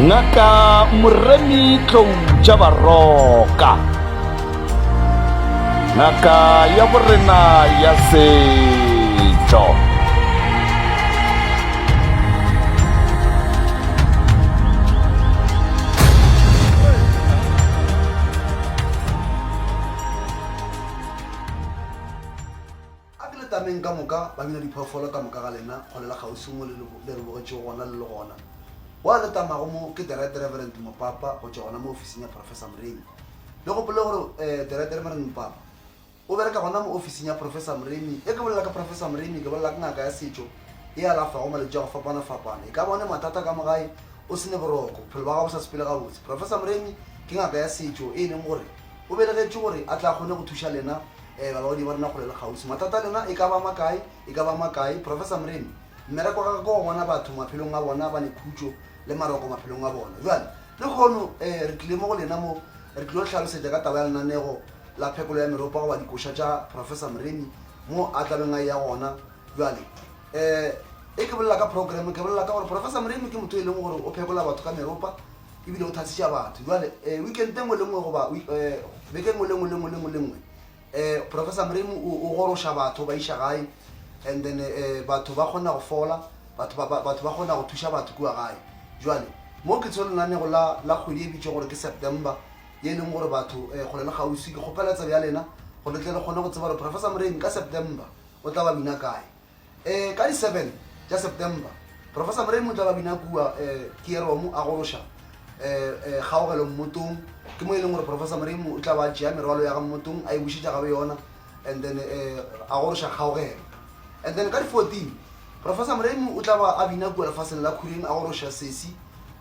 Ngaka Moremi Tlou Jabaroka, ngaka ya borena ya setšo. Tameng ka moka ba bina diphoofolo ka moka ga lena go lela gausi mo le re bogetše gona le gona wa le tamago mo ke Director Reverend Mopapa go tšwa gona mo ofising ya Professor Moremi le go pole gore Director Reverend Mopapa o bereka gona mo ofising ya Professor Moremi e ke bolela ka Professor Moremi ke bolela ka ngaka ya setšo e alafago malwetši a go fapana-fapana e ka bone mathata ka mogae o sene boroko bophelo ba gago sa sepele gabotse. Professor Moremi ke ngaka ya setšo e leng gore o belegetše gore a tla kgone go thuša lena balaodi ba rena go lela gausi mathata lena e ka ba makae. Professor Moremi mmereko ga go ngwana batho maphelong a bona ba ne khutšo le maroko maphelong a bona jwale le kgono re tlile mo go lena mo re tlile go tlhalosetša ka taba ya lenanego la phekolo ya meropa go ba dikoša tša Professor Moremi mo a tlabeng a ya gona jwale e ke bolela ka program ke bolela ka gore Professor Moremi ke motho e leng gore o phekola batho ka meropa ebile o thatšiša batho jwale weekend engwe le ngwe goba beke engwe le ngwe Professor Moremi o goroša batho ba iša gae and then batho ba kgona go fola batho ba kgona go thuša batho kua gae jwale mo ke tshwere lenanego la kgwedi e bitše gore ke September ye leng gore batho go lela gausi ke kgopela tsebe ya lena go letle le kgone go tseba gore Professor Moremi ka September o tla ba bina kae ka di-7 tša September Professor Moremi o tla ba bina kua Kieromo a goroša kgaogelo mmotong ke mo e leng gore Professor Moremi o tla ba tšea merwalo ya ga mmotong a e bušetša gabe yona and then a goroša kgaogelo and then ka di-14 Professor Moremi o tla ba a bina kua lefaseng la Khureng a goroša sesi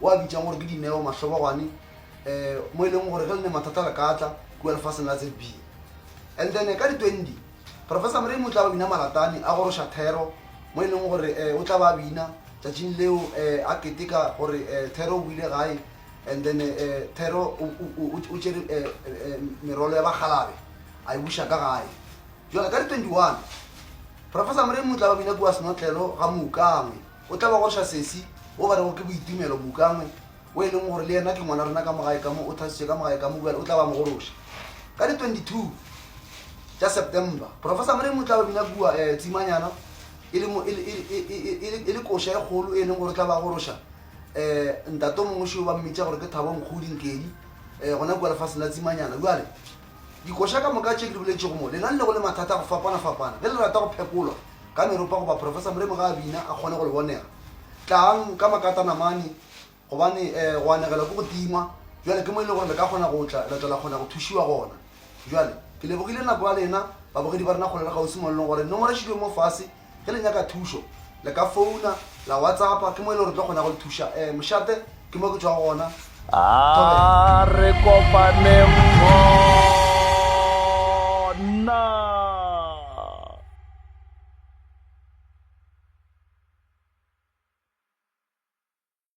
o a bitšang gore ke dineo mahlobogwane mo e leng gore ge le ne mathata le ka tla kua lefaseng la ZB and then ka di-20 Professor Moremi o tla ba bina malatane a goroša Thero mo e leng gore o tla ba bina tšatšing leo a keteka gore Thero o buile gae and then Thero o tšere merolo ya bagalabe a e buša ka gae jwale ka di-21 Professor Moremi o tla ba bina kua Senotlelo ga Mookangwe o tla ba goroša sesi o ba rego ke boitumelo Mookangwe o e leng gore le yena ke ngwana rena ka mogae ka mo o thatšitše ka mogae ka mo o tla ba mogoroša ka di-22 tša September Professor Moremi o tla ba bina kua Tsimanyana e le koša e kgolo e leng gore o tla ba goroša ntato mongwe šeo ba mmitša gore ke Thabo Nkgodinkedi gona kua lefaseng la Tsimanyana jwale dikoša ka moka tše ke di boletšego mo lena le go le mathata go fapana-fapana ge le rata go phekolwa ka meropa goba Professor Moremi ga a bina a kgone go le bonega tlang ka makatanamane gobane go anegela ko go tima jwale ke mo e le gore le ka kgona go tla la kgona go thušiwa gona jwale ke lebogile nako ya lena babogedi ba rena go lela gausi mo leng gore nomoro šilwe mo fase ge le nyaka thušo le ka founa la WhatsApp ke mo e le gore tlo kgona go le thuša mošate ke mo ke tswa gona a re kopane mmogo.